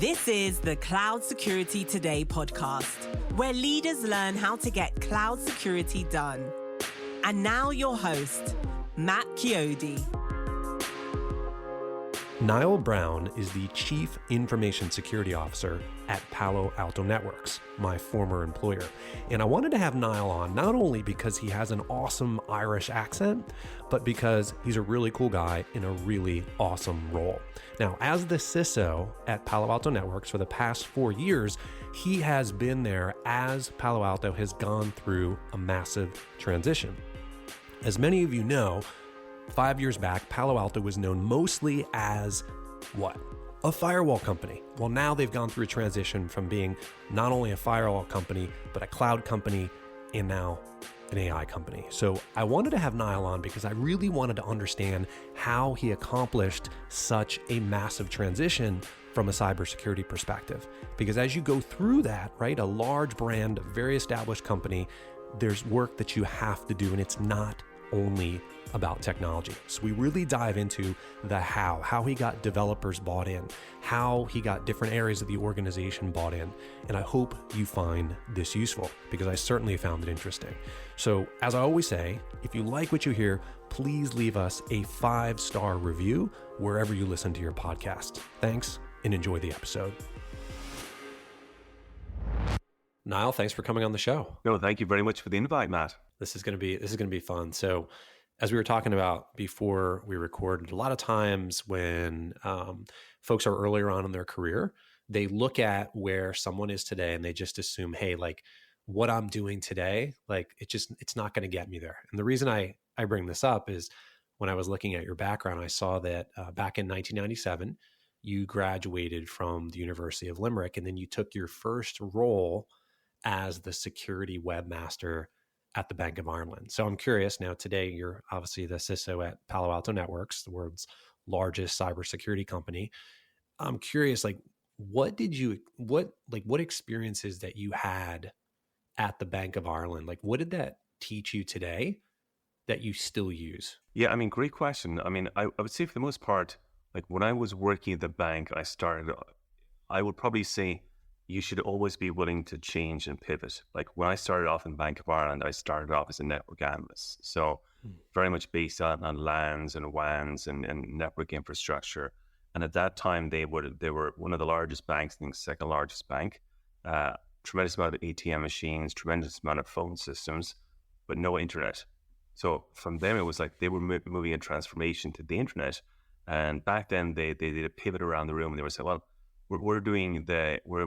This is the Cloud Security Today podcast, where leaders learn how to get cloud security done. And now your host, Matt Chiodi. Niall Browne is the Chief Information Security Officer at Palo Alto Networks, my former employer. And I wanted to have Niall on not only because he has an awesome Irish accent, but because he's a really cool guy in a really awesome role. Now, as the CISO at Palo Alto Networks for the past 4 years, he has been there as Palo Alto has gone through a massive transition. As many of you know, 5 years back, Palo Alto was known mostly as what? A firewall company. Well, now they've gone through a transition from being not only a firewall company, but a cloud company, and now an AI company. So I wanted to have Niall on because I really wanted to understand how he accomplished such a massive transition from a cybersecurity perspective. Because as you go through that, right, a large brand, a very established company, there's work that you have to do, and it's not only about technology. So we really dive into the how he got developers bought in, how he got different areas of the organization bought in. And I hope you find this useful because I certainly found it interesting. So as I always say, if you like what you hear, please leave us a 5-star review wherever you listen to your podcast. Thanks and enjoy the episode. Niall, thanks for coming on the show. No, thank you very much for the invite, Matt. This is going to be fun. So, as we were talking about before we recorded, a lot of times when folks are earlier on in their career, they look at where someone is today and they just assume, hey, like what I'm doing today, like it's not going to get me there. And the reason I bring this up is when I was looking at your background, I saw that back in 1997, you graduated from the University of Limerick, and then you took your first role as the security webmaster at the Bank of Ireland. So I'm curious now, today you're obviously the CISO at Palo Alto Networks, the world's largest cybersecurity company. I'm curious, like, what experiences that you had at the Bank of Ireland? Like, what did that teach you today that you still use? Yeah, I mean, great question. I mean, I would say for the most part, like when I was working at the bank, I would probably say you should always be willing to change and pivot. Like when I started off in Bank of Ireland, I started off as a network analyst. So very much based on LANs and WANs and network infrastructure. And at that time, they were one of the largest banks, I think second largest bank, tremendous amount of ATM machines, tremendous amount of phone systems, but no internet. So from them, it was like they were moving a transformation to the internet. And back then, they did a pivot around the room and they were saying, well, we're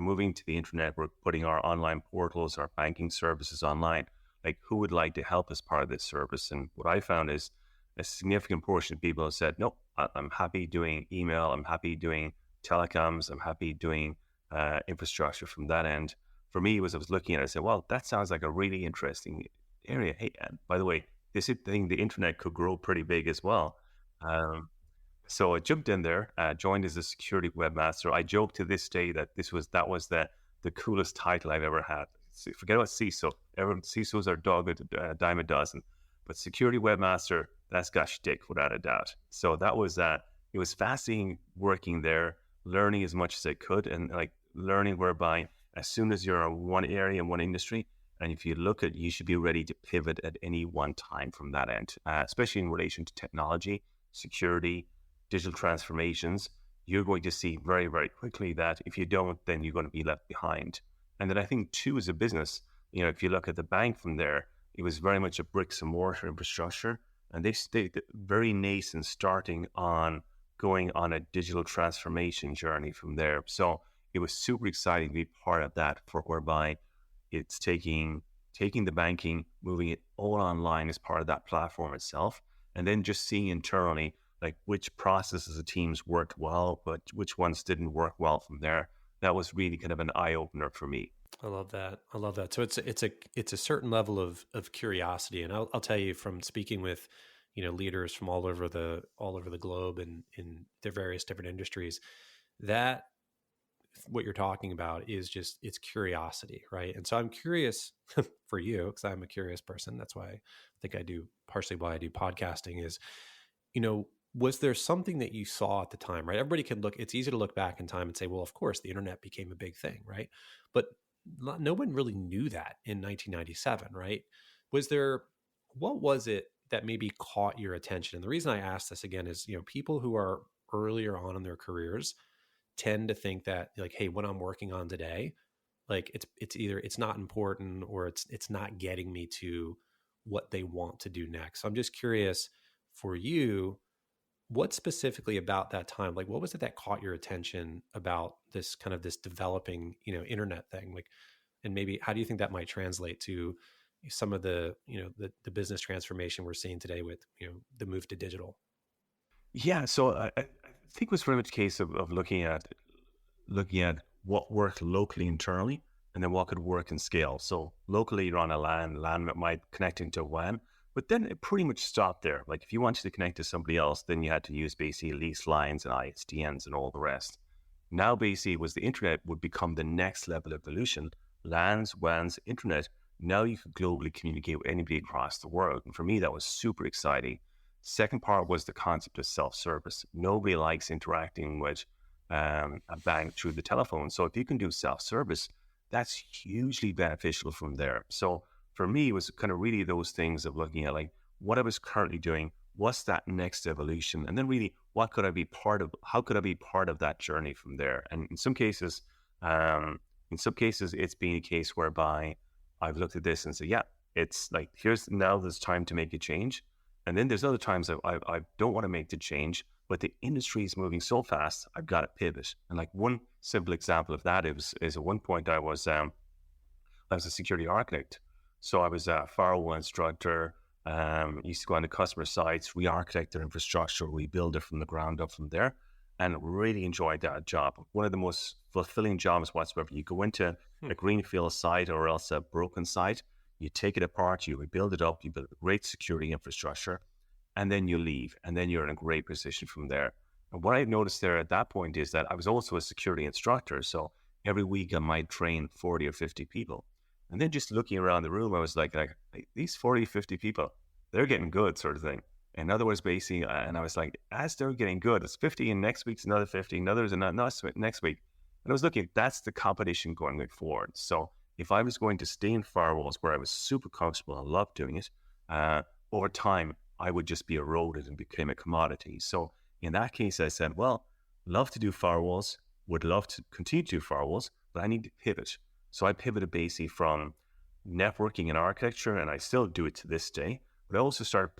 moving to the internet. We're putting our online portals, our banking services online. Like, who would like to help as part of this service? And what I found is a significant portion of people have said, no, I'm happy doing email. I'm happy doing telecoms. I'm happy doing infrastructure from that end. For me, I was looking at it, I said, well, that sounds like a really interesting area. Hey, by the way, this thing, the internet could grow pretty big as well. So I jumped in there, joined as a security webmaster. I joke to this day that that was the coolest title I've ever had. Forget about CISO. CISOs are a dime a dozen. But security webmaster, that's got shtick without a doubt. So that was it was fascinating working there, learning as much as I could, and like learning whereby as soon as you're in one area, in one industry, and if you look at, you should be ready to pivot at any one time from that end, especially in relation to technology, security, digital transformations. You're going to see very, very quickly that if you don't, then you're going to be left behind. And then I think too, as a business, if you look at the bank from there, it was very much a bricks and mortar infrastructure, and they stayed very nascent, starting on going on a digital transformation journey from there. So it was super exciting to be part of that, for whereby it's taking the banking, moving it all online as part of that platform itself, and then just seeing internally like which processes of teams worked well, but which ones didn't work well from there. That was really kind of an eye opener for me. I love that. So it's a certain level of curiosity, and I'll tell you from speaking with leaders from all over the globe and in their various different industries, that what you're talking about is just, it's curiosity, right? And so I'm curious for you, because I'm a curious person. That's why I think partially why I do podcasting is, was there something that you saw at the time, right? Everybody can look, it's easy to look back in time and say, well, of course, the internet became a big thing, right? But no one really knew that in 1997, right? Was there, what was it that maybe caught your attention? And the reason I ask this again is, people who are earlier on in their careers tend to think that like, hey, what I'm working on today, like it's either it's not important or it's not getting me to what they want to do next. So I'm just curious for you, what specifically about that time, like what was it that caught your attention about this kind of this developing, internet thing? Like, and maybe how do you think that might translate to some of the, the business transformation we're seeing today with, the move to digital? Yeah, so I think it was very much a case of looking at what worked locally internally and then what could work in scale. So locally you're on a LAN might connecting to WAN, but then it pretty much stopped there. Like if you wanted to connect to somebody else, then you had to use basically leased lines and ISDNs and all the rest. Now basically was the internet would become the next level of evolution. LANs, WANs, internet. Now you could globally communicate with anybody across the world. And for me, that was super exciting. Second part was the concept of self-service. Nobody likes interacting with a bank through the telephone. So if you can do self-service, that's hugely beneficial from there. So for me, it was kind of really those things of looking at like what I was currently doing, what's that next evolution? And then really, what could I be part of? How could I be part of that journey from there? And in some cases, it's been a case whereby I've looked at this and said, yeah, it's like, there's time to make a change. And then there's other times I don't want to make the change, but the industry is moving so fast, I've got to pivot. And like one simple example of that is at one point I was a security architect. So I was a firewall instructor, used to go on the customer sites, re-architect their infrastructure, rebuild it from the ground up from there, and really enjoyed that job. One of the most fulfilling jobs whatsoever. You go into a greenfield site or else a broken site, you take it apart, you rebuild it up, you build a great security infrastructure, and then you leave, and then you're in a great position from there. And what I noticed there at that point is that I was also a security instructor, so every week I might train 40 or 50 people. And then just looking around the room, I was like these 40, 50 people, they're getting good sort of thing. In other words, basically, and I was like, as they're getting good, it's 50 and next week's another 50, another's next week. And I was looking, that's the competition going forward. So if I was going to stay in firewalls where I was super comfortable and loved doing it, over time, I would just be eroded and became a commodity. So in that case, I said, well, love to do firewalls, would love to continue to do firewalls, but I need to pivot. So I pivoted basically from networking and architecture, and I still do it to this day, but I also started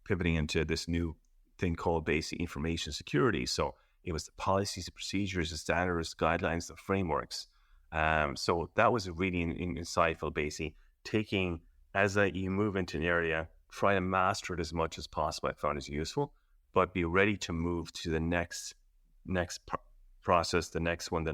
pivoting into this new thing called basic information security. So it was the policies, the procedures, the standards, guidelines, the frameworks. So that was a really insightful, basically taking, you move into an area, try to master it as much as possible. I found it useful, but be ready to move to the next process, the next one.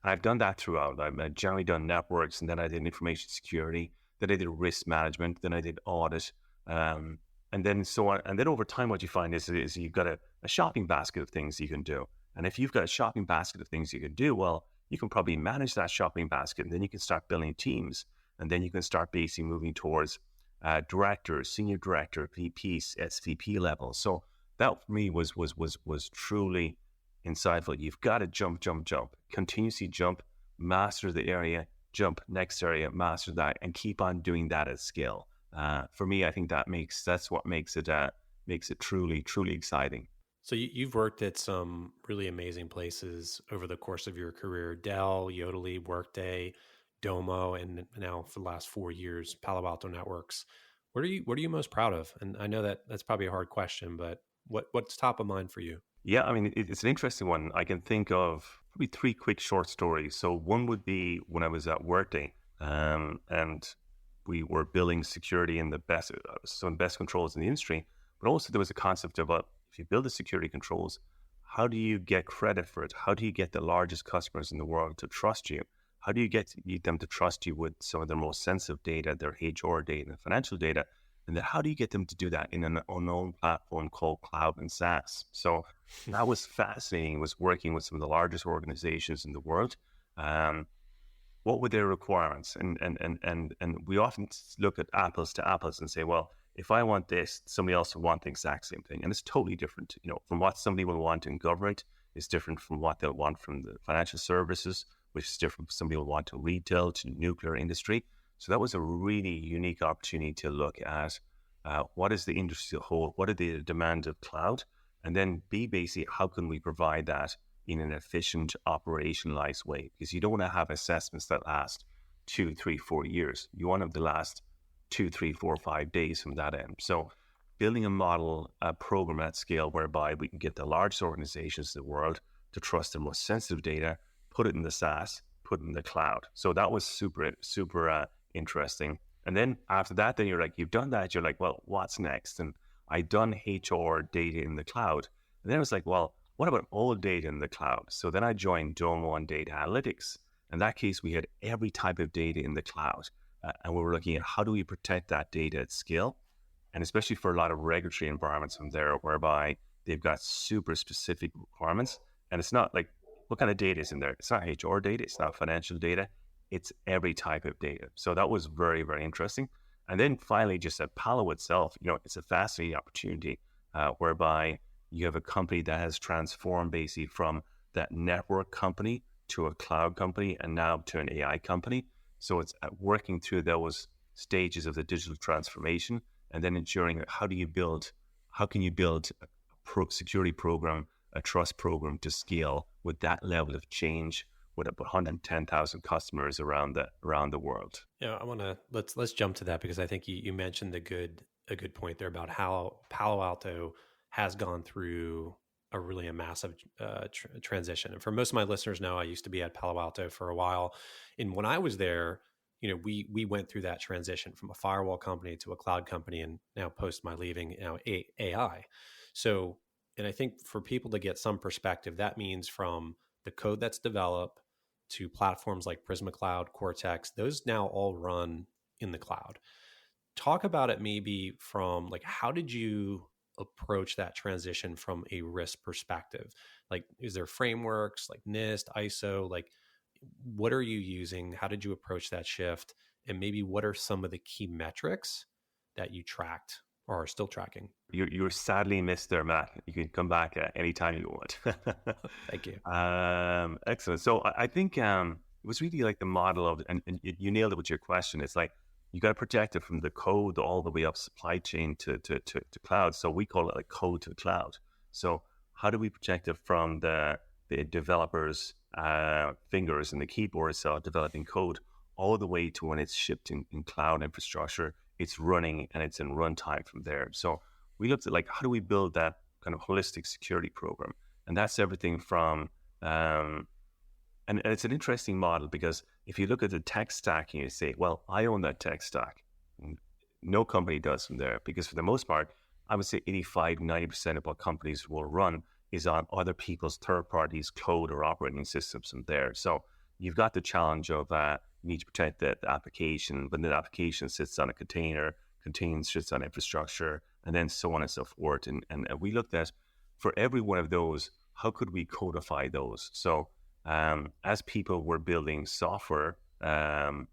And I've done that throughout. I've generally done networks, and then I did information security, then I did risk management, then I did audit, and then so on. And then over time, what you find is you've got a shopping basket of things you can do. And if you've got a shopping basket of things you can do, well, you can probably manage that shopping basket, and then you can start building teams, and then you can start basically moving towards director, senior director, VPs, SVP level. So that for me was truly insightful. You've got to jump, continuously jump, master the area, jump next area, master that, and keep on doing that at scale. For me, I think that's what makes it truly, truly exciting. So you've worked at some really amazing places over the course of your career: Dell, Yodlee, Workday, Domo, and now for the last 4 years, Palo Alto Networks. What are you most proud of? And I know that's probably a hard question, but what's top of mind for you? Yeah, I mean, it's an interesting one. I can think of probably 3 quick short stories. So one would be when I was at Workday, and we were building security in the best controls in the industry, but also there was a concept of if you build the security controls, how do you get credit for it? How do you get the largest customers in the world to trust you? How do you get them to trust you with some of their most sensitive data, their HR data, and financial data? And then how do you get them to do that in an unknown platform called cloud and SaaS? So that was fascinating, was working with some of the largest organizations in the world. What were their requirements? And we often look at apples to apples and say, well, if I want this, somebody else will want the exact same thing. And it's totally different, from what somebody will want in government is different from what they'll want from the financial services, which is different from somebody will want to retail, to nuclear industry. So that was a really unique opportunity to look at what is the industry as a whole, what are the demands of cloud, and then B, basically, how can we provide that in an efficient, operationalized way? Because you don't want to have assessments that last 2, 3, 4 years. You want them to last 2, 3, 4, 5 days from that end. So building a model, a program at scale whereby we can get the largest organizations in the world to trust their most sensitive data, put it in the SaaS, put it in the cloud. So that was super interesting. And then after that, then you're like, you've done that. You're like, well, what's next? And I'd done HR data in the cloud. And then I was like, well, what about all data in the cloud? So then I joined Domo on data analytics. In that case, we had every type of data in the cloud. And we were looking at how do we protect that data at scale? And especially for a lot of regulatory environments from there, whereby they've got super specific requirements. And it's not like, what kind of data is in there? It's not HR data. It's not financial data. It's every type of data. So that was very, very interesting. And then finally, just at Palo itself, it's a fascinating opportunity whereby you have a company that has transformed basically from that network company to a cloud company and now to an AI company. So it's working through those stages of the digital transformation and then ensuring how can you build a security program, a trust program to scale with that level of change with about 110,000 customers around the world. Yeah, I want to let's jump to that because I think you mentioned a good point there about how Palo Alto has gone through a massive transition. And for most of my listeners know, I used to be at Palo Alto for a while, and when I was there, we went through that transition from a firewall company to a cloud company, and now post my leaving, AI. So, and I think for people to get some perspective, that means from the code that's developed to platforms like Prisma Cloud, Cortex, those now all run in the cloud. Talk about it maybe from like, how did you approach that transition from a risk perspective? Like, is there frameworks like NIST, ISO? Like, what are you using? How did you approach that shift? And maybe what are some of the key metrics that you tracked or are still tracking? You're sadly missed there, Matt. You can come back anytime you want. Thank you. Excellent. So I think it was really like the model of, and you nailed it with your question. It's like, you got to protect it from the code all the way up supply chain to cloud. So we call it like code to cloud. So how do we protect it from the developers' fingers and the keyboard itself developing code all the way to when it's shipped in cloud infrastructure, it's running and it's in runtime from there. So we looked at like, how do we build that kind of holistic security program? And that's everything from, and it's an interesting model because if you look at the tech stack and you say, well, I own that tech stack. No company does from there because for the most part, I would say 85, 90% of what companies will run is on other people's third parties' code or operating systems from there. So you've got the challenge of you need to protect the application, but the application sits on a container sits on infrastructure, and then so on and so forth. And we looked at, for every one of those, how could we codify those? So as people were building software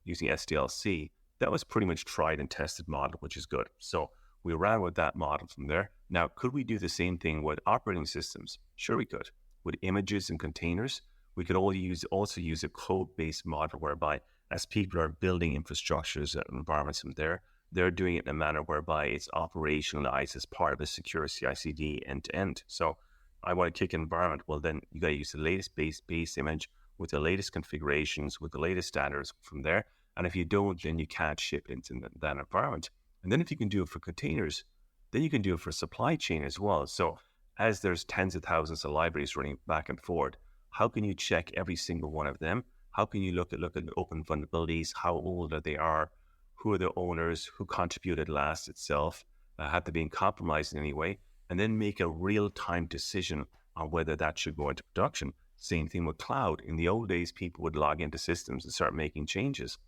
using SDLC, that was pretty much tried and tested model, which is good. So we ran with that model from there. Now, could we do the same thing with operating systems? Sure, we could. With images and containers, we could also use a code-based model whereby as people are building infrastructures and environments from there, they're doing it in a manner whereby it's operationalized as part of a secure CI/CD end-to-end. So I want to kick an environment. Well, then you got to use the latest base image with the latest configurations, with the latest standards from there. And if you don't, then you can't ship into that environment. And then if you can do it for containers, then you can do it for supply chain as well. So as there's tens of thousands of libraries running back and forth, how can you check every single one of them? How can you look at open vulnerabilities? How old they are? Who are the owners? Who contributed last itself? Have they been compromised in any way? And then make a real-time decision on whether that should go into production. Same thing with cloud. In the old days, people would log into systems and start making changes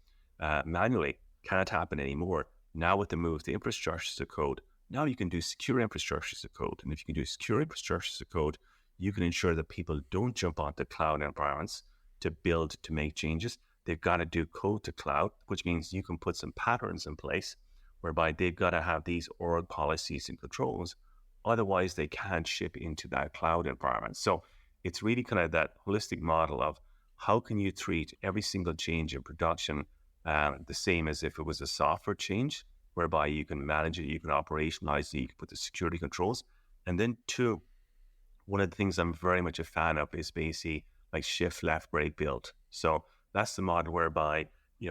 manually. Can't happen anymore. Now with the move to infrastructure as a code, now you can do secure infrastructure as a code. And if you can do secure infrastructure as a code, you can ensure that people don't jump onto cloud environments to build, to make changes. They've got to do code to cloud, which means you can put some patterns in place whereby they've got to have these org policies and controls. Otherwise, they can't ship into that cloud environment. So it's really kind of that holistic model of how can you treat every single change in production the same as if it was a software change, whereby you can manage it, you can operationalize it, you can put the security controls. And then two, one of the things I'm very much a fan of is basically like shift left, break, build. So that's the model whereby,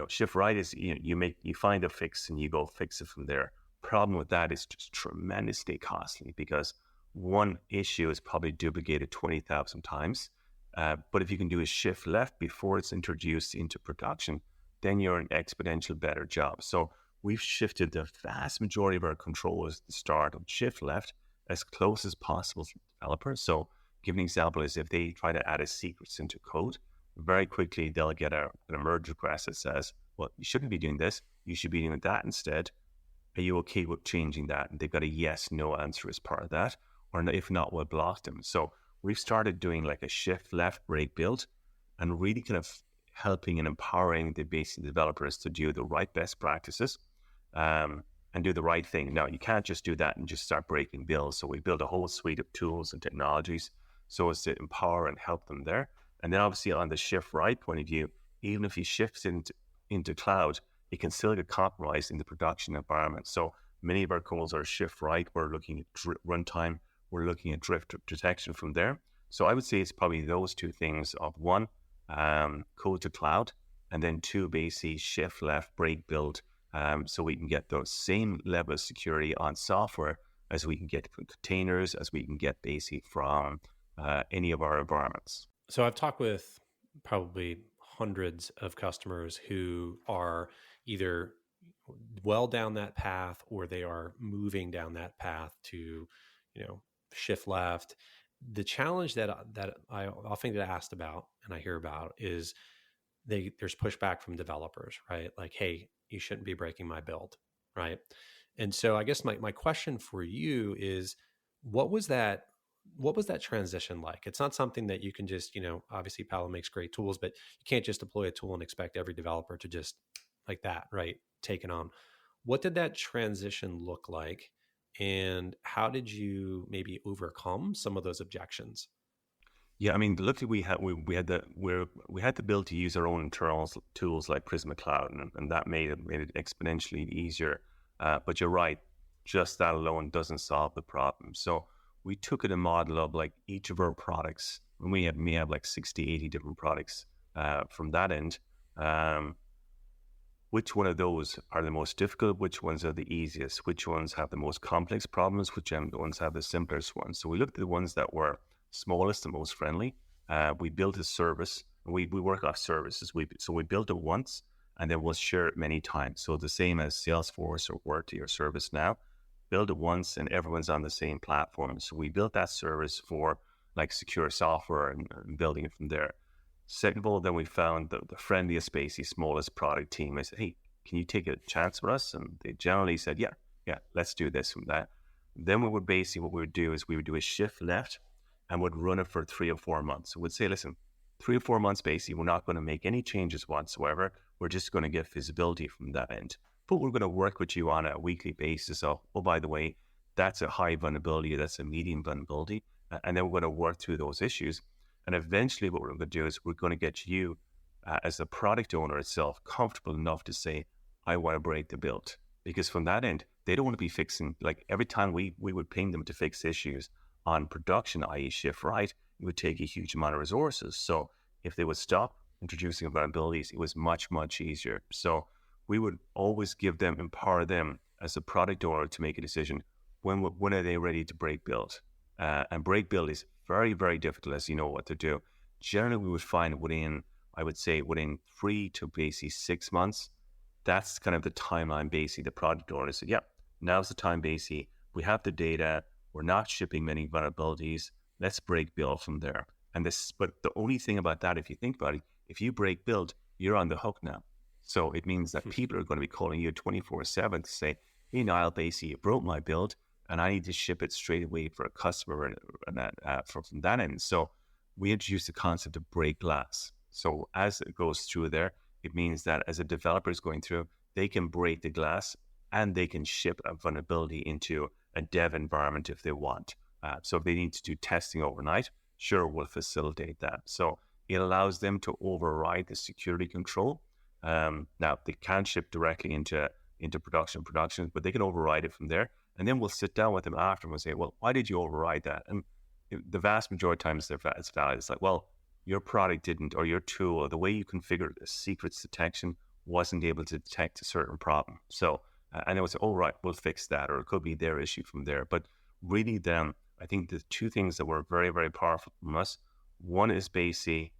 shift right is, you find a fix and you go fix it from there. Problem with that is just tremendously costly because one issue is probably duplicated 20,000 times. But if you can do a shift left before it's introduced into production, then you're an exponential better job. So we've shifted the vast majority of our controls at the start of shift left as close as possible to developers. So give an example is if they try to add a secrets into code, very quickly they'll get an merge request that says, well, you shouldn't be doing this. You should be doing that instead. Are you okay with changing that? And they've got a yes, no answer as part of that. Or if not, we'll block them. So we've started doing like a shift left, break, build, and really kind of helping and empowering the basic developers to do the right best practices and do the right thing. Now, you can't just do that and just start breaking builds. So we build a whole suite of tools and technologies so as to empower and help them there. And then obviously on the shift right point of view, even if you shift into cloud, it can still get compromised in the production environment. So many of our calls are shift right. We're looking at runtime. We're looking at drift detection from there. So I would say it's probably those two things of one, code to cloud, and then two, basically shift left, break, build, so we can get those same level of security on software as we can get from containers, as we can get basically from any of our environments. So I've talked with probably hundreds of customers who are either well down that path or they are moving down that path to, shift left. The challenge that I often get asked about and I hear about is there's pushback from developers, right? Like, hey, you shouldn't be breaking my build, right? And so I guess my question for you is, what was that transition like? It's not something that you can just, obviously Palo makes great tools, but you can't just deploy a tool and expect every developer to just like that, right? Take it on. What did that transition look like? And how did you maybe overcome some of those objections? Yeah, I mean, luckily we had the ability to use our own internal tools like Prisma Cloud, and that made it exponentially easier. But you're right, just that alone doesn't solve the problem. So we took it a model of like each of our products, and we have like 60, 80 different products from that end. Which one of those are the most difficult? Which ones are the easiest? Which ones have the most complex problems? Which ones have the simplest ones? So we looked at the ones that were smallest and most friendly. We built a service. We work off services. So we built it once, and then we'll share it many times. So the same as Salesforce or Workday or ServiceNow, build it once and everyone's on the same platform. So we built that service for like secure software and building it from there. Second of all, then we found the friendliest, basically smallest product team. I said, hey, can you take a chance with us? And they generally said, yeah, let's do this from that. Then what we would do is we would do a shift left and would run it for 3 or 4 months. So we'd say, listen, 3 or 4 months, basically, we're not going to make any changes whatsoever. We're just going to get visibility from that end. But we're going to work with you on a weekly basis of, oh, by the way, that's a high vulnerability, that's a medium vulnerability. And then we're going to work through those issues. And eventually what we're going to do is we're going to get you as a product owner itself comfortable enough to say, I want to break the build. Because from that end, they don't want to be fixing, like every time we would ping them to fix issues on production, i.e. shift right, it would take a huge amount of resources. So if they would stop introducing vulnerabilities, it was much, much easier. So we would always empower them as a product owner to make a decision. When are they ready to break build? And break build is very, very difficult, as you know what to do. Generally, we would find within 3 to basically 6 months, that's kind of the timeline, basically, the product owner said, yeah, now's the time, basically. We have the data. We're not shipping many vulnerabilities. Let's break build from there. But the only thing about that, if you think about it, if you break build, you're on the hook now. So it means that people are going to be calling you 24/7 to say, hey, Niall, basically, you broke my build, and I need to ship it straight away for a customer from that end. So we introduced the concept of break glass. So as it goes through there, it means that as a developer is going through, they can break the glass and they can ship a vulnerability into a dev environment if they want. So if they need to do testing overnight, sure, we'll facilitate that. So it allows them to override the security control. Now, they can't ship directly into production, but they can override it from there. And then we'll sit down with them after and say, well, why did you override that? And the vast majority of times it's valid. It's like, well, your product didn't, or your tool, or the way you configured the secrets detection wasn't able to detect a certain problem. So, and it was, all right, we'll fix that, or it could be their issue from there. But really then, I think the two things that were very, very powerful from us, one is basically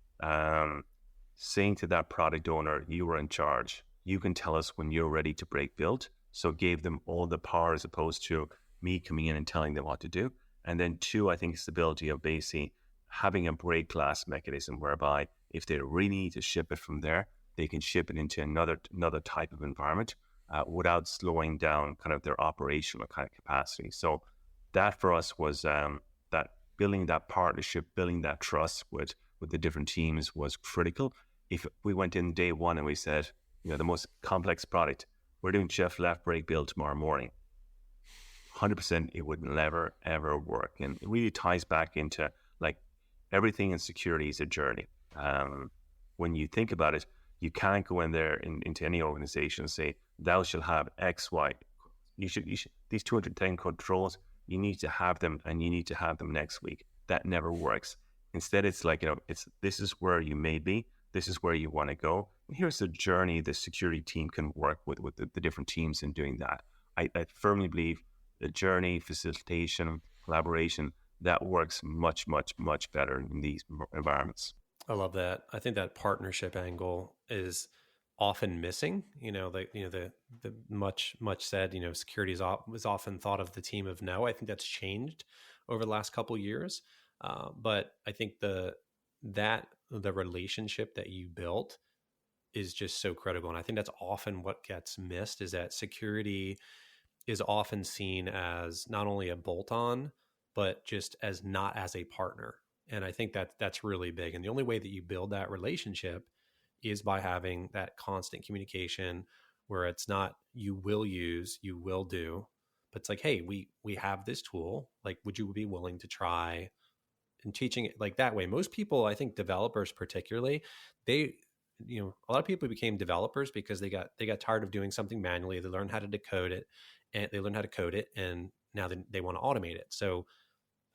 saying to that product owner, you are in charge. You can tell us when you're ready to break build. So gave them all the power as opposed to me coming in and telling them what to do. And then two, I think it's the ability of basically having a break glass mechanism whereby if they really need to ship it from there, they can ship it into another type of environment without slowing down kind of their operational kind of capacity. So that for us was that building that partnership, building that trust with the different teams was critical. If we went in day one and we said, the most complex product, we're doing shift left break build tomorrow morning, 100% it would never, ever work. And it really ties back into like everything in security is a journey. When you think about it, you can't go in there into any organization and say, thou shall have X, Y. You should these 210 controls, you need to have them and you need to have them next week. That never works. Instead, it's like, this is where you may be. This is where you want to go. And here's the journey the security team can work with the different teams in doing that. I firmly believe the journey, facilitation, collaboration, that works much, much, much better in these environments. I love that. I think that partnership angle is often missing. The much said, security is often thought of the team of no. I think that's changed over the last couple of years. But I think the relationship that you built is just so critical. And I think that's often what gets missed, is that security is often seen as not only a bolt-on, but just as not as a partner. And I think that's really big. And the only way that you build that relationship is by having that constant communication where it's not you will use, you will do, but it's like, hey, we have this tool. Like, would you be willing to try? And teaching it like that way. Most people, I think developers particularly, a lot of people became developers because they got tired of doing something manually. They learned how to decode it and they learned how to code it, and now they want to automate it. So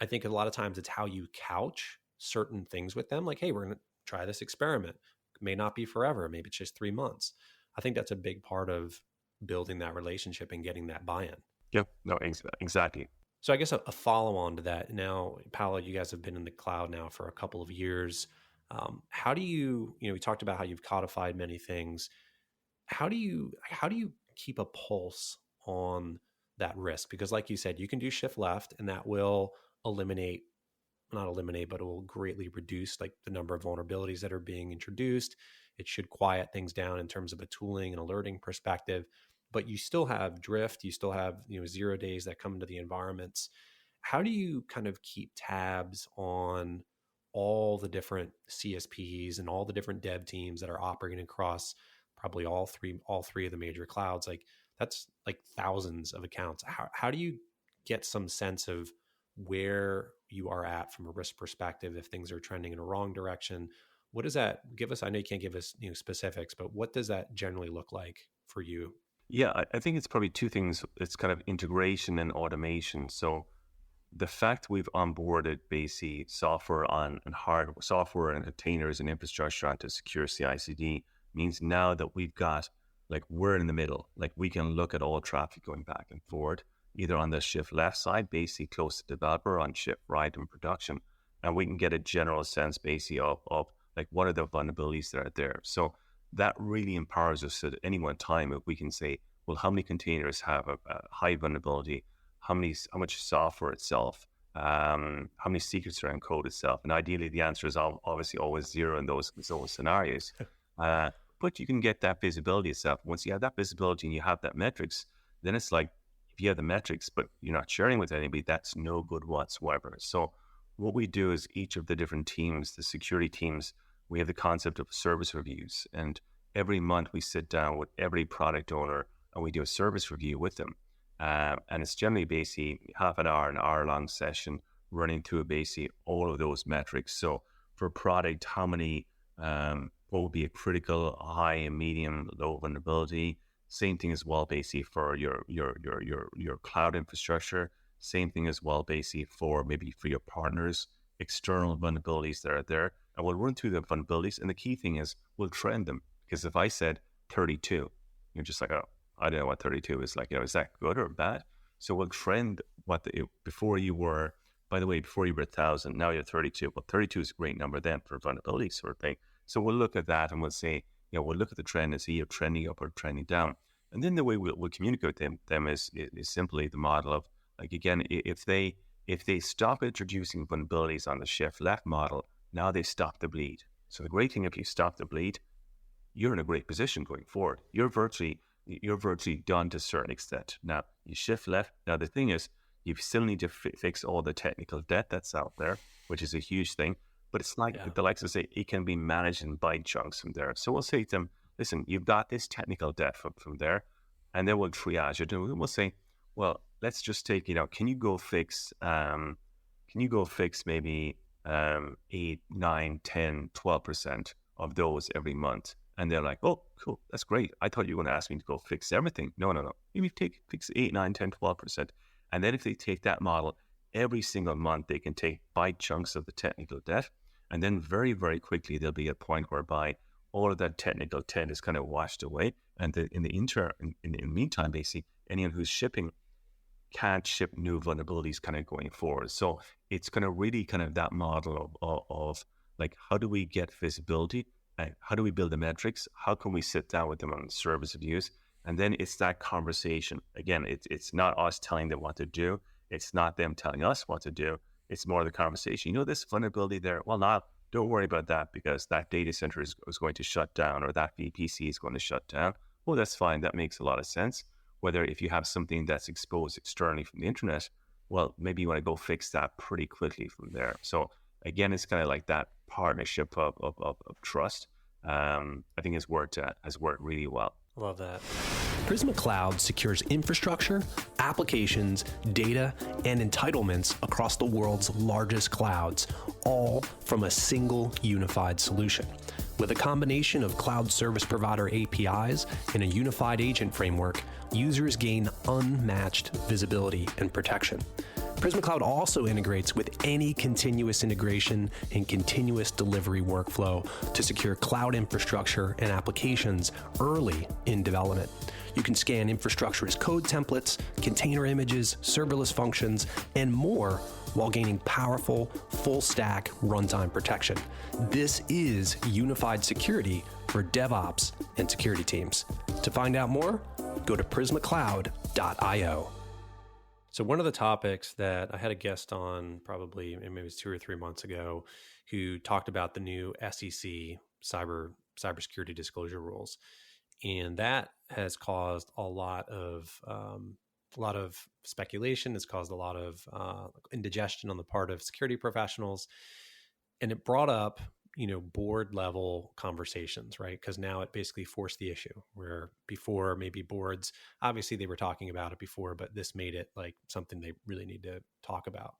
I think a lot of times it's how you couch certain things with them. Like, hey, we're going to try this experiment. It may not be forever. Maybe it's just 3 months. I think that's a big part of building that relationship and getting that buy-in. Yep. No, exactly. So I guess a follow-on to that. Now, Palo, you guys have been in the cloud now for a couple of years. How do you, we talked about how you've codified many things. How do you keep a pulse on that risk? Because like you said, you can do shift left and that will not eliminate, but it will greatly reduce like the number of vulnerabilities that are being introduced. It should quiet things down in terms of a tooling and alerting perspective. But you still have drift, you still have 0 days that come into the environments. How do you kind of keep tabs on all the different CSPs and all the different dev teams that are operating across probably all three of the major clouds? Like that's like thousands of accounts. How do you get some sense of where you are at from a risk perspective if things are trending in a wrong direction? What does that give us? I know you can't give us specifics, but what does that generally look like for you? Yeah, I think it's probably two things. It's kind of integration and automation. So the fact we've onboarded basically software and hardware, software and containers and infrastructure onto secure CI/CD means now that we've got, like, we're in the middle. Like, we can look at all traffic going back and forward, either on the shift left side, basically close to developer, on shift right in production. And we can get a general sense basically of like, what are the vulnerabilities that are there? So that really empowers us at any one time if we can say, well, how many containers have a high vulnerability? How much software itself? How many secrets are in code itself? And ideally, the answer is obviously always 0 in those scenarios. But you can get that visibility itself. Once you have that visibility and you have that metrics, then it's like, if you have the metrics, but you're not sharing with anybody, that's no good whatsoever. So what we do is each of the different teams, the security teams, we have the concept of service reviews. And every month we sit down with every product owner and we do a service review with them. And it's generally basically half an hour long session running through basically all of those metrics. So for product, how many, what would be a critical, high, medium, low vulnerability? Same thing as well, basically for your cloud infrastructure. Same thing as well, basically for maybe for your partners, external vulnerabilities that are there. And we'll run through the vulnerabilities. And the key thing is we'll trend them. Because if I said 32, you're just like, oh, I don't know what 32 is like. Is that good or bad? So we'll trend before you were 1,000, now you're 32. Well, 32 is a great number then for vulnerability sort of thing. So we'll look at that and we'll say, we'll look at the trend and see you're trending up or trending down. And then the way we'll communicate with them is simply the model of, like, again, if they stop introducing vulnerabilities on the shift left model, now they stop the bleed. So the great thing, if you stop the bleed, you're in a great position going forward. You're virtually done to a certain extent. Now you shift left. Now the thing is, you still need to fix all the technical debt that's out there, which is a huge thing. But it's like the likes of say, it can be managed in bite chunks from there. So we'll say to them, listen, you've got this technical debt from there, and then we'll triage it. And we'll say, well, let's just take, can you go fix maybe 8, 9, 10, 12% of those every month? And they're like, oh, cool, that's great. I thought you were going to ask me to go fix everything. No. Maybe fix 8, 9, 10, 12%. And then if they take that model, every single month they can take bite chunks of the technical debt. And then very, very quickly, there'll be a point whereby all of that technical debt is kind of washed away. And in the meantime, basically, anyone who's shipping can't ship new vulnerabilities kind of going forward. So it's kind of really kind of that model of like, how do we get visibility? How do we build the metrics? How can we sit down with them on the service reviews? And then it's that conversation. Again, it's not us telling them what to do. It's not them telling us what to do. It's more the conversation. This vulnerability there. Well, now don't worry about that because that data center is going to shut down or that VPC is going to shut down. Well, that's fine. That makes a lot of sense. Whether if you have something that's exposed externally from the internet, well, maybe you want to go fix that pretty quickly from there. So again, it's kind of like that partnership of trust. I think has worked really well. Love that. Prisma Cloud secures infrastructure, applications, data, and entitlements across the world's largest clouds, all from a single unified solution. With a combination of cloud service provider APIs and a unified agent framework, users gain unmatched visibility and protection. Prisma Cloud also integrates with any continuous integration and continuous delivery workflow to secure cloud infrastructure and applications early in development. You can scan infrastructure as code templates, container images, serverless functions, and more while gaining powerful, full-stack runtime protection. This is unified security for DevOps and security teams. To find out more, go to prismacloud.io. So one of the topics that I had a guest on probably maybe it was 2 or 3 months ago who talked about the new SEC cybersecurity disclosure rules. And that has caused a lot of speculation. It's caused a lot of indigestion on the part of security professionals. And it brought up, board level conversations, right? Because now it basically forced the issue where before maybe boards, obviously they were talking about it before, but this made it like something they really need to talk about.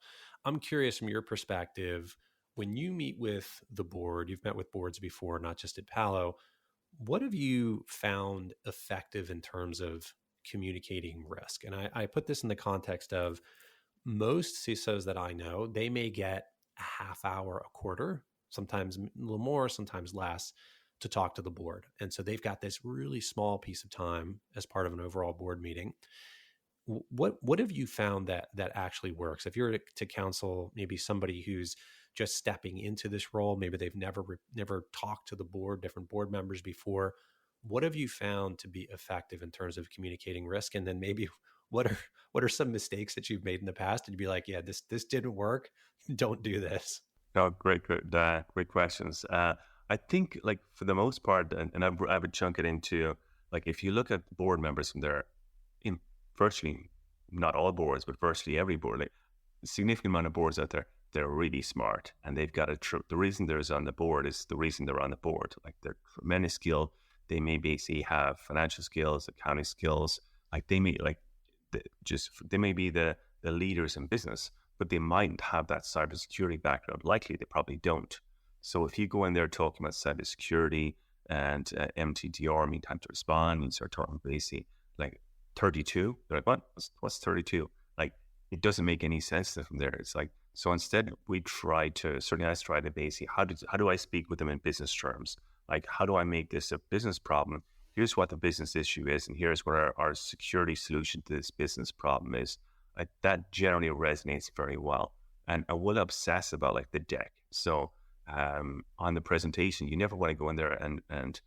I'm curious from your perspective, when you meet with the board, you've met with boards before, not just at Palo, what have you found effective in terms of communicating risk? And I put this in the context of most CISOs that I know, they may get a half hour a quarter, sometimes a little more, sometimes less, to talk to the board. And so they've got this really small piece of time as part of an overall board meeting. What have you found that actually works? If you're to counsel maybe somebody who's just stepping into this role, maybe they've never talked to the board, different board members before, what have you found to be effective in terms of communicating risk? And then maybe what are some mistakes that you've made in the past? And you'd be like, yeah, this didn't work. Don't do this. Oh, great questions. I think, like, for the most part, and I would chunk it into, like, if you look at board members from there, in virtually not all boards, but virtually every board, like a significant amount of boards out there, they're really smart, and they've got the reason they're on the board is the reason they're on the board. Like, they're tremendous skilled. They may basically have financial skills, accounting skills. Like they may they may be the leaders in business, but they mightn't have that cybersecurity background. Likely, they probably don't. So if you go in there talking about cybersecurity and MTTR, mean time to respond, and you start talking basically like 32, they're like, what? What's 32? Like, it doesn't make any sense from there. It's like, so instead we try to, certainly I try to basically, how do I speak with them in business terms? Like, how do I make this a business problem? Here's what the business issue is, and here's what our security solution to this business problem is. Like, that generally resonates very well. And I will obsess about like the deck. So on the presentation, you never want to go in there and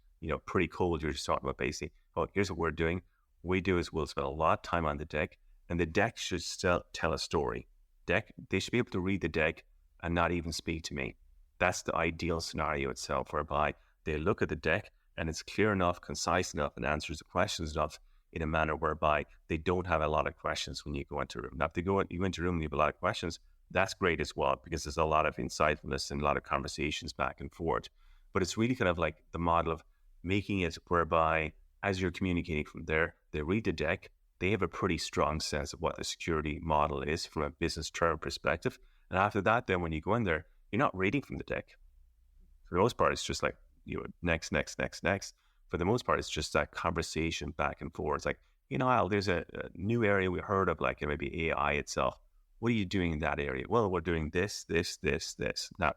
pretty cold. You're just talking about basically, oh, here's what we're doing. What we do is we'll spend a lot of time on the deck, and the deck should still tell a story. They should be able to read the deck and not even speak to me. That's the ideal scenario itself, whereby they look at the deck and it's clear enough, concise enough, and answers the questions enough in a manner whereby they don't have a lot of questions when you go into a room. Now, if you go into a room and you have a lot of questions, that's great as well, because there's a lot of insightfulness and a lot of conversations back and forth. But it's really kind of like the model of making it whereby as you're communicating from there, they read the deck, they have a pretty strong sense of what the security model is from a business term perspective. And after that, then when you go in there, you're not reading from the deck. For the most part, it's just like, next. For the most part, it's just that conversation back and forth. It's like, Al, there's a new area we heard of, like maybe AI itself. What are you doing in that area? Well, we're doing this. Now,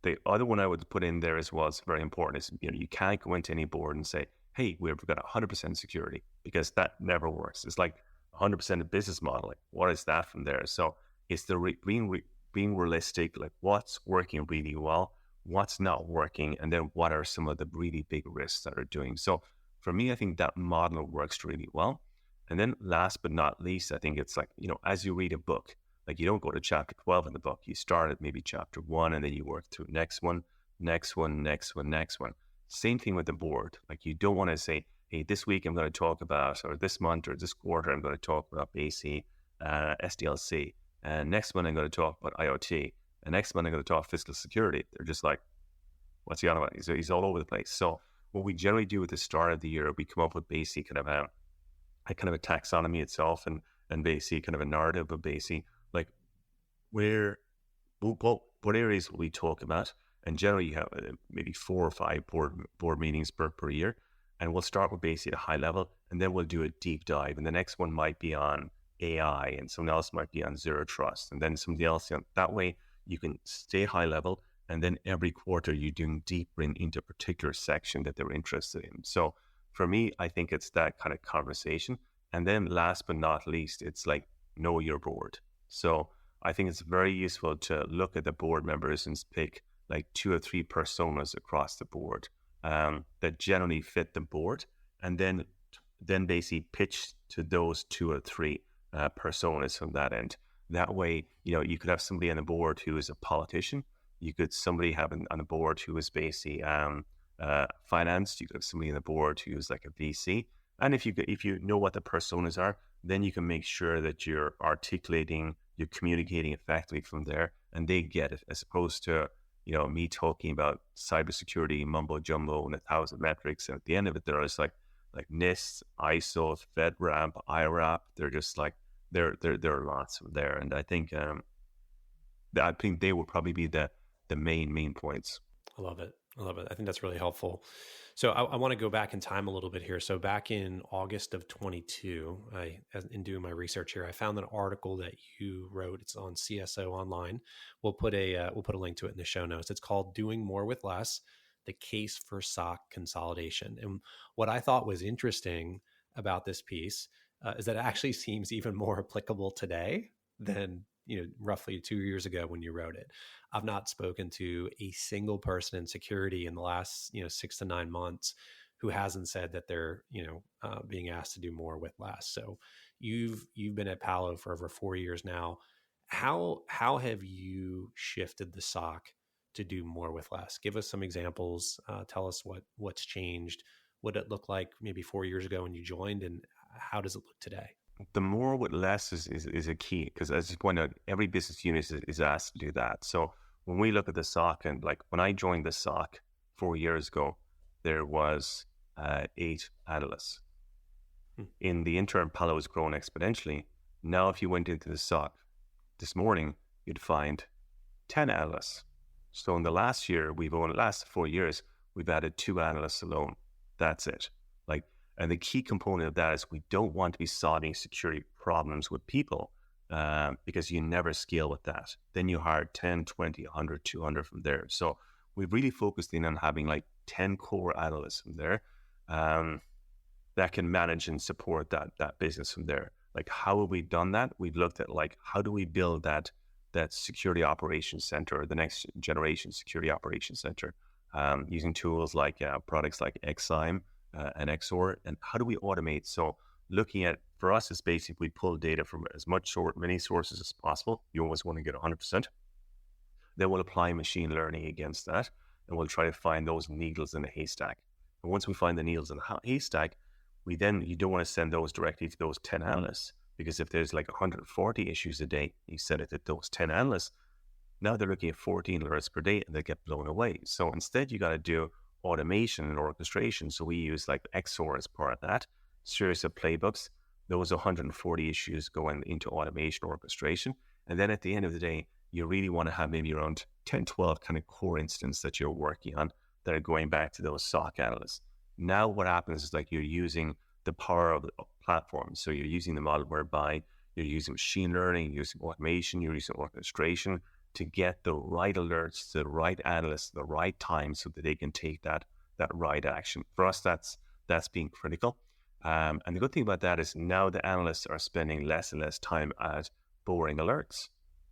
the other one I would put in there as well, it's very important, is, you can't go into any board and say, hey, we've got 100% security, because that never works. It's like 100% of business model. Like, what is that from there? So it's being realistic, like what's working really well, what's not working, and then what are some of the really big risks that are doing. So for me, I think that model works really well. And then last but not least, I think it's like, as you read a book, like you don't go to chapter 12 in the book. You start at maybe chapter 1, and then you work through next one. Same thing with the board. Like, you don't want to say, hey, this week I'm going to talk about, or this month or this quarter, I'm going to talk about AC, SDLC. And next month I'm going to talk about IoT. And next month I'm going to talk fiscal security. They're just like, what's he on about? He's all over the place. So what we generally do at the start of the year, we come up with basically kind of a taxonomy itself, and basically kind of a narrative of basically like what areas will we talk about. And generally you have maybe 4 or 5 board meetings per year. And we'll start with basically a high level, and then we'll do a deep dive. And the next one might be on AI, and someone else might be on zero trust, and then somebody else. That way you can stay high level, and then every quarter you're doing deeper into a particular section that they're interested in. So for me, I think it's that kind of conversation. And then last but not least, it's like, know your board. So I think it's very useful to look at the board members and pick like 2 or 3 personas across the board that generally fit the board, and then basically pitch to those 2 or 3 personas from that end. That way, you could have somebody on the board who is a politician. You could somebody have on the board who is basically finance. You could have somebody on the board who is like a VC. And if you know what the personas are, then you can make sure that you're communicating effectively from there, and they get it, as opposed to me talking about cybersecurity mumbo jumbo and 1,000 metrics, and at the end of it, they're just like NIST, ISO, FedRAMP, IRAP. They're just like there are lots of there, and I think they will probably be the main points. I love it. I think that's really helpful. So I want to go back in time a little bit here. So back in August of 22, in doing my research here, I found an article that you wrote. It's on CSO Online. We'll put a link to it in the show notes. It's called "Doing More with Less: The Case for SOC Consolidation." And what I thought was interesting about this piece is that it actually seems even more applicable today than roughly 2 years ago when you wrote it. I've not spoken to a single person in security in the last 6 to 9 months who hasn't said that they're being asked to do more with less. So you've been at Palo for over 4 years now. How have you shifted the SOC to do more with less? Give us some examples. Tell us what's changed. What it looked like maybe 4 years ago when you joined, and how does it look today? The more with less is a key, because as you point out, every business unit is asked to do that. So when we look at the SOC, and like when I joined the SOC 4 years ago, there was 8 analysts. In the interim, Palo has grown exponentially. Now, if you went into the SOC this morning, you'd find 10 analysts. So in the last 4 years, we've added 2 analysts alone. That's it. And the key component of that is we don't want to be solving security problems with people because you never scale with that. Then you hire 10, 20, 100, 200 from there. So we've really focused in on having 10 core analysts from there that can manage and support that business from there. How have we done that? We've looked at how do we build that security operations center, or the next generation security operations center, using tools products like XSIAM and XOR, and how do we automate? So looking at, for us, is basically we pull data from many sources as possible. You always want to get 100%. Then we'll apply machine learning against that, and we'll try to find those needles in the haystack. And once we find the needles in the haystack, you don't want to send those directly to those 10 analysts, because if there's 140 issues a day, you send it to those 10 analysts, now they're looking at 14 alerts per day and they get blown away. So instead, you got to do automation and orchestration. So we use XOR as part of that series of playbooks. Those 140 issues going into automation orchestration. And then at the end of the day, you really want to have maybe around 10, 12 kind of core instances that you're working on that are going back to those SOC analysts. Now what happens is you're using the power of the platform. So you're using the model whereby you're using machine learning, you're using automation, you're using orchestration to get the right alerts to the right analysts at the right time so that they can take that right action. For us, that's being critical. And the good thing about that is now the analysts are spending less and less time at boring alerts,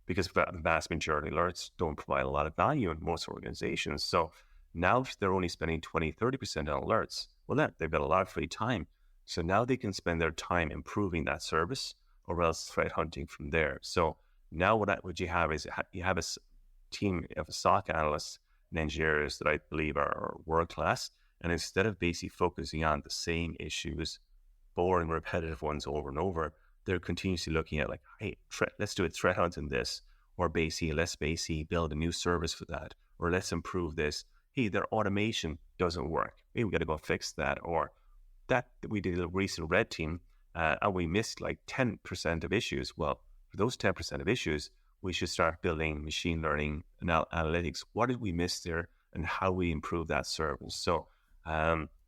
because the vast majority of alerts don't provide a lot of value in most organizations. So now if they're only spending 20, 30% on alerts, well, they've got a lot of free time. So now they can spend their time improving that service or else threat hunting from there. So now what you have is you have a team of SOC analysts and engineers that I believe are world-class. And instead of basically focusing on the same issues, boring, repetitive ones over and over, they're continuously looking at hey, let's do a threat hunt in this, or let's build a new service for that, or let's improve this. Hey, their automation doesn't work. Hey, we got to go fix that. Or that we did a recent red team and we missed 10% of issues. Well, for those 10% of issues, we should start building machine learning and analytics. What did we miss there and how we improve that service? So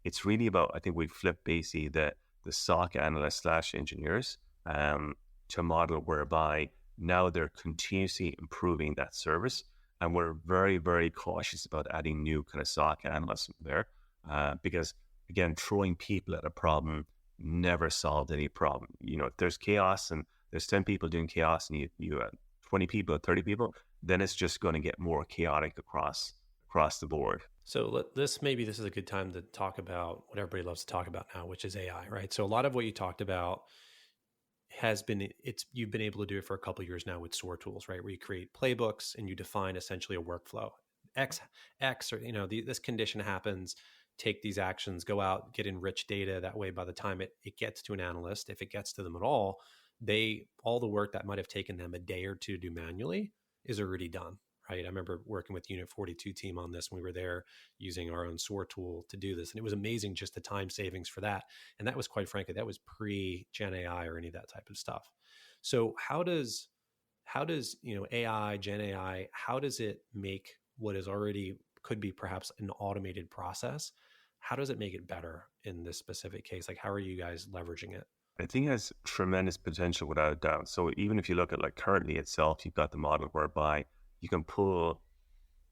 it's really about, I think we flipped basically the SOC analysts / engineers to a model whereby now they're continuously improving that service. And we're very, very cautious about adding new kind of SOC analysts there because, again, throwing people at a problem never solved any problem. If there's chaos and there's 10 people doing chaos and you have 20 people or 30 people, then it's just going to get more chaotic across the board. So this is a good time to talk about what everybody loves to talk about now, which is AI, right? So a lot of what you talked about you've been able to do it for a couple of years now with SOAR tools, right? Where you create playbooks and you define essentially a workflow. X, or this condition happens, take these actions, go out, get enriched data. That way, by the time it gets to an analyst, if it gets to them at all, all the work that might have taken them a day or two to do manually is already done, right? I remember working with Unit 42 team on this when we were there using our own SOAR tool to do this. And it was amazing just the time savings for that. And that was, quite frankly, that was pre-Gen AI or any of that type of stuff. So how does AI, Gen AI, how does it make what is already could be perhaps an automated process? How does it make it better in this specific case? How are you guys leveraging it? I think it has tremendous potential without a doubt. So even if you look at currently itself, you've got the model whereby you can pull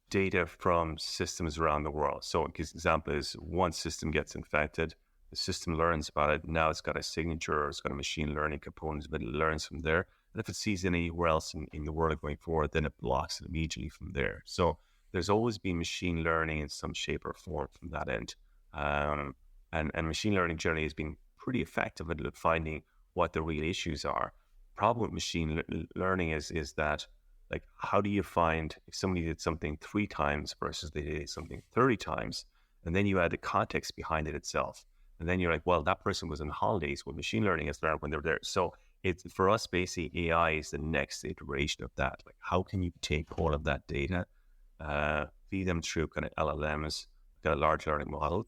data from systems around the world. So an example is one system gets infected, the system learns about it. Now it's got a signature, or it's got a machine learning component, but it learns from there. And if it sees anywhere else in the world going forward, then it blocks it immediately from there. So there's always been machine learning in some shape or form from that end. And machine learning generally has been pretty effective at finding what the real issues are. Problem with machine learning is that how do you find if somebody did something 3 times versus they did something 30 times, and then you add the context behind it itself, and then you're well, that person was on holidays. Well, machine learning has learned when they're there. So it's, for us, basically AI is the next iteration of that. How can you take all of that data, feed them through kind of LLMs, got a large learning model,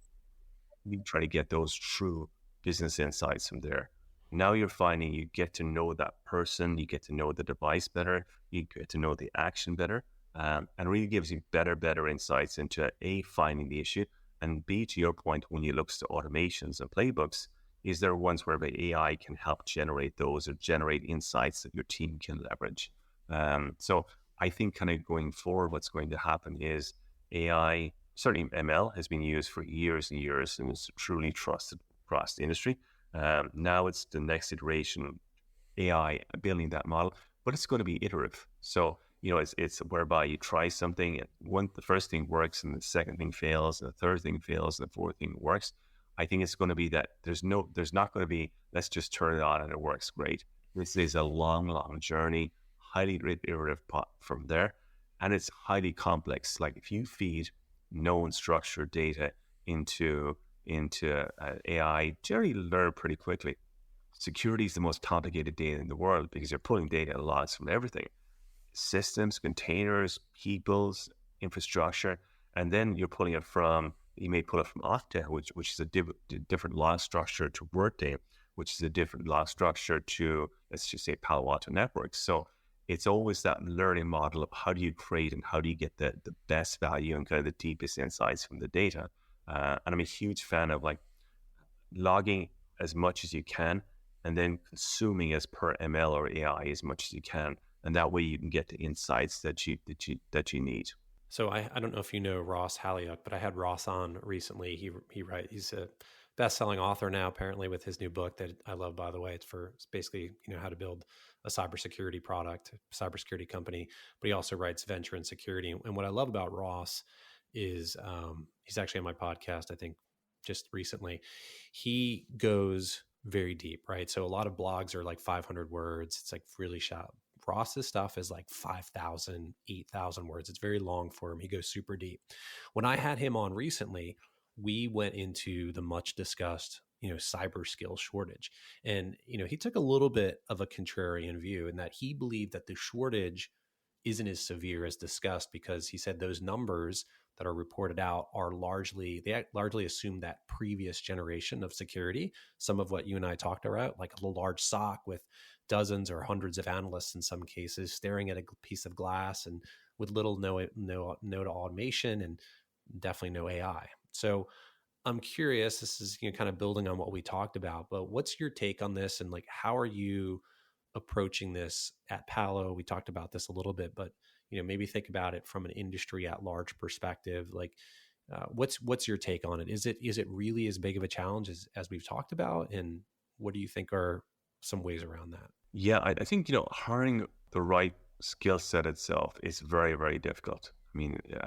you try to get those true business insights from there. Now you're finding you get to know that person, you get to know the device better, you get to know the action better, and really gives you better insights into A, finding the issue, and B, to your point, when you look to automations and playbooks, is there ones whereby AI can help generate those or generate insights that your team can leverage? So I think kind of going forward, what's going to happen is AI, certainly ML, has been used for years and years and is truly trusted across the industry. Now it's the next iteration, AI building that model, but it's going to be iterative. So, it's whereby you try something, and the first thing works, and the second thing fails, and the third thing fails, and the fourth thing works. I think it's going to be that there's not going to be, let's just turn it on and it works great. This is a long journey, highly iterative from there, and it's highly complex. Like if you feed known structured data into AI, generally learn pretty quickly. Security is the most complicated data in the world because you're pulling data logs from everything. Systems, containers, peoples, infrastructure, and then you may pull it from Okta, which is a different log structure, to Workday, which is a different log structure to, let's just say, Palo Alto Networks. So it's always that learning model of how do you create and how do you get the best value and kind of the deepest insights from the data. And I'm a huge fan of like logging as much as you can and then consuming as per ML or AI as much as you can. And that way you can get the insights that you need. So I don't know if you know Ross Haliuk, but I had Ross on recently. He's a best-selling author now, apparently, with his new book that I love, by the way. It's basically, how to build a cybersecurity product, cybersecurity company, but he also writes venture and security. And what I love about Ross is he's actually on my podcast, I think, just recently. He goes very deep, right? So a lot of blogs are like 500 words. It's like really shallow. Ross's stuff is like 5,000, 8,000 words. It's very long for him. He goes super deep. When I had him on recently, we went into the much discussed, cyber skill shortage. And, he took a little bit of a contrarian view in that he believed that the shortage isn't as severe as discussed because he said those numbers that are reported out are largely assume that previous generation of security, some of what you and I talked about, like a large SOC with dozens or hundreds of analysts in some cases staring at a piece of glass and with little no to automation and definitely no AI. So I'm curious, this is kind of building on what we talked about, but what's your take on this and like how are you approaching this at Palo? We talked about this a little bit, but maybe think about it from an industry at large perspective. Like, what's your take on it? Is it really as big of a challenge as we've talked about? And what do you think are some ways around that? Yeah, I think hiring the right skill set itself is very, very difficult. I mean, if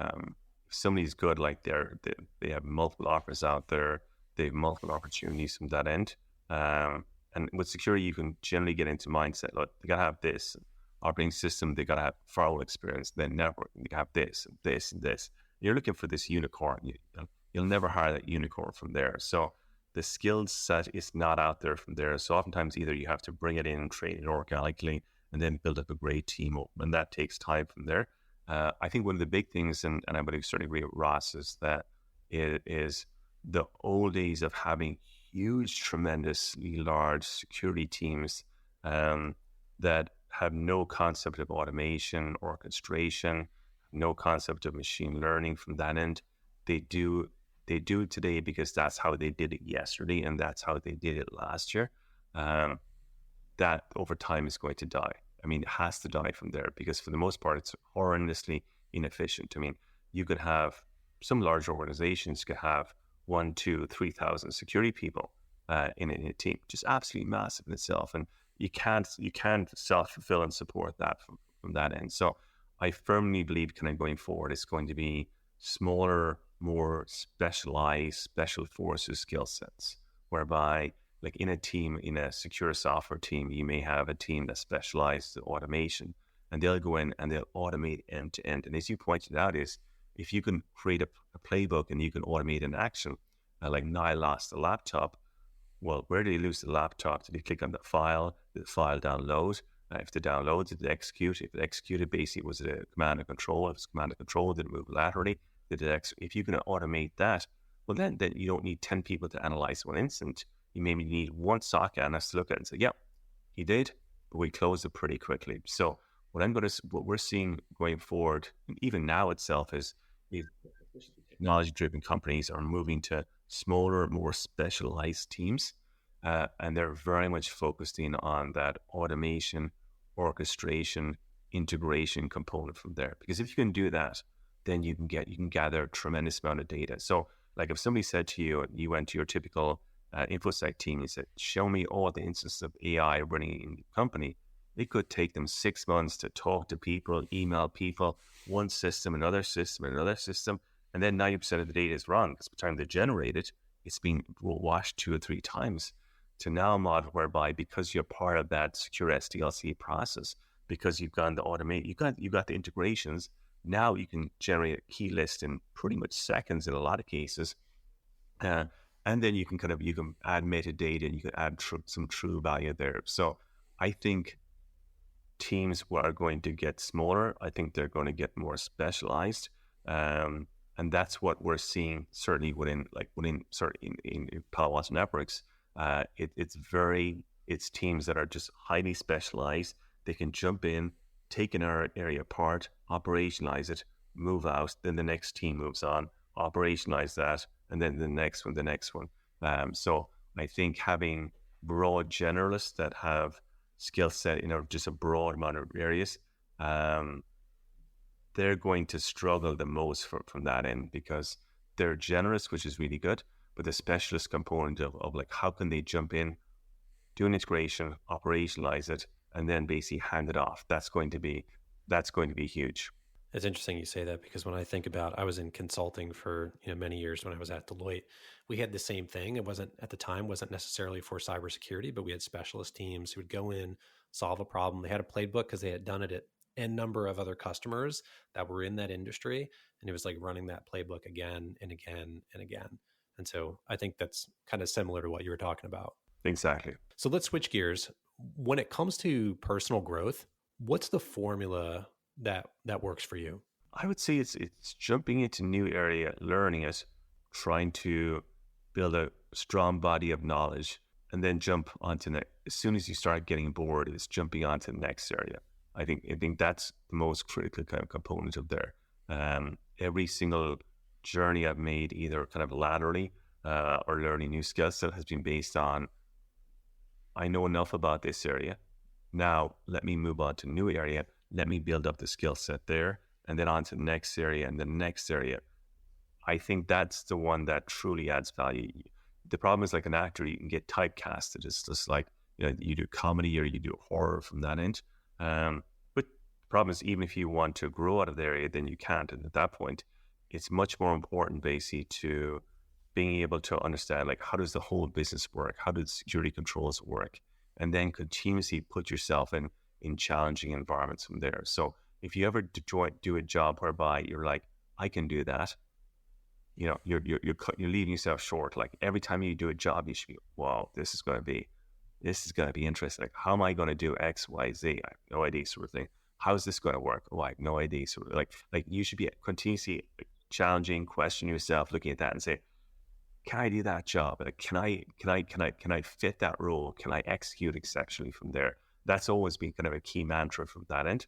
somebody's good, like they have multiple offers out there, they have multiple opportunities from that end. And with security, you can generally get into mindset. Look, they gotta have this operating system, they gotta have firewall experience, then network, they have this and this and this. You're looking for this unicorn. You'll never hire that unicorn from there. So the skill set is not out there from there. So oftentimes either you have to bring it in and train it organically and then build up a great team, and that takes time from there. I think one of the big things, and I would certainly agree with Ross, is that it is the old days of having huge, tremendously large security teams that have no concept of automation, orchestration, no concept of machine learning from that end. They do it today because that's how they did it yesterday and that's how they did it last year. That over time is going to die. I mean, it has to die from there because for the most part, it's horrendously inefficient. I mean, you could have some large organizations could have 1,000, 2,000, 3,000 security people in a team, just absolutely massive in itself. And you can't self-fulfill and support that from that end. So I firmly believe kind of going forward, it's going to be smaller, more specialized, special forces skill sets, whereby like in a team, in a secure software team, you may have a team that specializes in automation and they'll go in and they'll automate end to end. And as you pointed out is, if you can create a playbook and you can automate an action, like Niall lost the laptop, well, where did he lose the laptop? Did he click on the file? Did the file download? If it downloads, did it execute? If it executed, basically, was it a command and control? If it's command and control, did it move laterally? If you can automate that, Well, then you don't need 10 people to analyze one incident. You maybe need one SOC analyst to look at it and say, yeah, he did, but we closed it pretty quickly. So what we're seeing going forward, and even now itself, is technology-driven companies are moving to smaller, more specialized teams, and they're very much focusing on that automation, orchestration, integration component from there. Because if you can do that, then you can gather a tremendous amount of data. So, like if somebody said to you, you went to your typical InfoSec team, you said, "Show me all the instances of AI running in the company." It could take them 6 months to talk to people, email people, one system, another system, another system. And then 90% of the data is wrong because by the time they generate it, it's been washed 2 or 3 times. To now a model whereby because you're part of that secure SDLC process, because you've gone to automate, you've got the integrations, now you can generate a key list in pretty much seconds in a lot of cases. And then you can add metadata and you can add some true value there. So I think teams are going to get smaller. I think they're going to get more specialized. And that's what we're seeing certainly in Palo Alto Networks. It's teams that are just highly specialized. They can jump in, take an area apart, operationalize it, move out, then the next team moves on, operationalize that, and then the next one. So I think having broad generalists that have skill set in just a broad amount of areas, they're going to struggle the most from that end because they're generous, which is really good, but the specialist component of like how can they jump in, do an integration, operationalize it, and then basically hand it off. That's going to be huge. It's interesting you say that because when I think about, I was in consulting for many years when I was at Deloitte. We had the same thing. It wasn't necessarily for cybersecurity, but we had specialist teams who would go in, solve a problem. They had a playbook because they had done it at n number of other customers that were in that industry, and it was like running that playbook again and again and again. And so I think that's kind of similar to what you were talking about. Exactly. So let's switch gears. When it comes to personal growth, what's the formula that works for you? I would say it's jumping into new area, learning it, trying to build a strong body of knowledge, and then jump onto as soon as you start getting bored, it's jumping onto the next area. I think that's the most critical kind of component of there. Every single journey I've made, either kind of laterally or learning new skill set, has been based on, I know enough about this area. Now let me move on to a new area. Let me build up the skill set there, and then on to the next area and the next area. I think that's the one that truly adds value. The problem is, like an actor, you can get typecasted. It's just like, you do comedy or you do horror from that end. But the problem is, even if you want to grow out of the area, then you can't. And at that point, it's much more important, basically, to being able to understand, like, how does the whole business work? How do the security controls work? And then continuously put yourself in challenging environments from there. So if you ever do a job whereby you're like, I can do that, you're leaving yourself short. Like every time you do a job, you should be, wow, this is going to be interesting. Like, how am I going to do X, Y, Z? I have no idea, sort of thing. How is this going to work? Oh, I have no idea. Sort of like you should be continuously challenging, questioning yourself, looking at that and say, can I do that job? Like, can I fit that role? Can I execute exceptionally from there? That's always been kind of a key mantra from that end,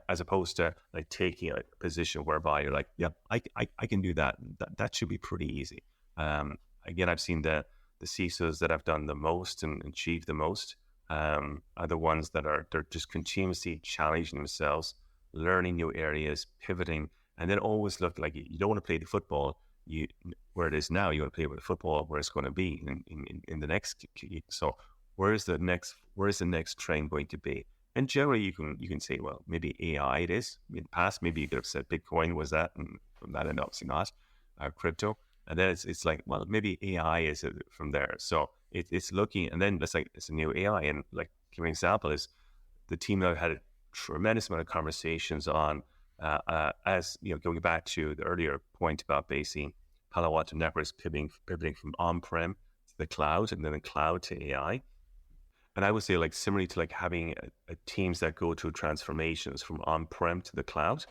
as opposed to like taking a position whereby you're like, yeah, I can do that. That should be pretty easy. Again, I've seen the CISOs that have done the most and achieved the most are the ones they're just continuously challenging themselves, learning new areas, pivoting, and then always look like you don't want to play the football where it is now. You want to play with the football where it's going to be in the next. So where is the next trend going to be? And generally, you can say, well, maybe AI it is. In the past, maybe you could have said Bitcoin was that, and from that end, obviously not crypto. And then it's like, well, maybe AI is it from there. So it's looking, and then it's a new AI. And like, give an example is the team that I've had a tremendous amount of conversations on, as going back to the earlier point about basing Palo Alto Networks pivoting from on-prem to the cloud, and then the cloud to AI. And I would say, like, similarly to like having a teams that go through transformations from on-prem to the cloud,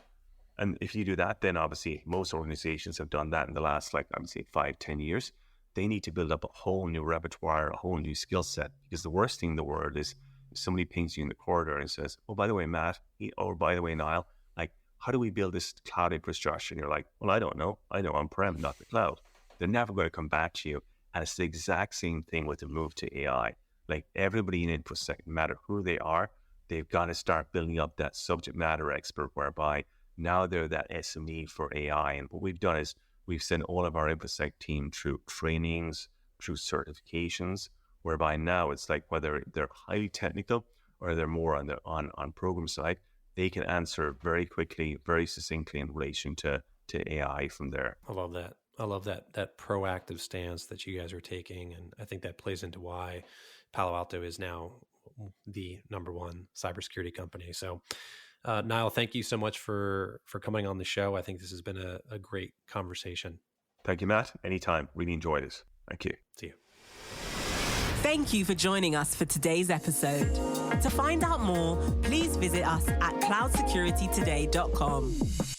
And if you do that, then obviously most organizations have done that in the last, like, I would say 5-10 years. They need to build up a whole new repertoire, a whole new skill set, because the worst thing in the world is if somebody pings you in the corridor and says, oh, by the way, Matt, or by the way, Niall, like, how do we build this cloud infrastructure? And you're like, well, I don't know. I know on-prem, not the cloud. They're never going to come back to you. And it's the exact same thing with the move to AI. Like, everybody in InfoSec, no matter who they are, they've got to start building up that subject matter expert, whereby now they're that SME for AI. And what we've done is we've sent all of our InfoSec team through trainings, through certifications, whereby now it's like whether they're highly technical or they're more on the on program side, they can answer very quickly, very succinctly in relation to AI from there. I love that. I love that proactive stance that you guys are taking. And I think that plays into why Palo Alto is now the #1 cybersecurity company. So Niall, thank you so much for coming on the show. I think this has been a great conversation. Thank you, Matt. Anytime. Really enjoyed it. Thank you. See you. Thank you for joining us for today's episode. To find out more, please visit us at cloudsecuritytoday.com.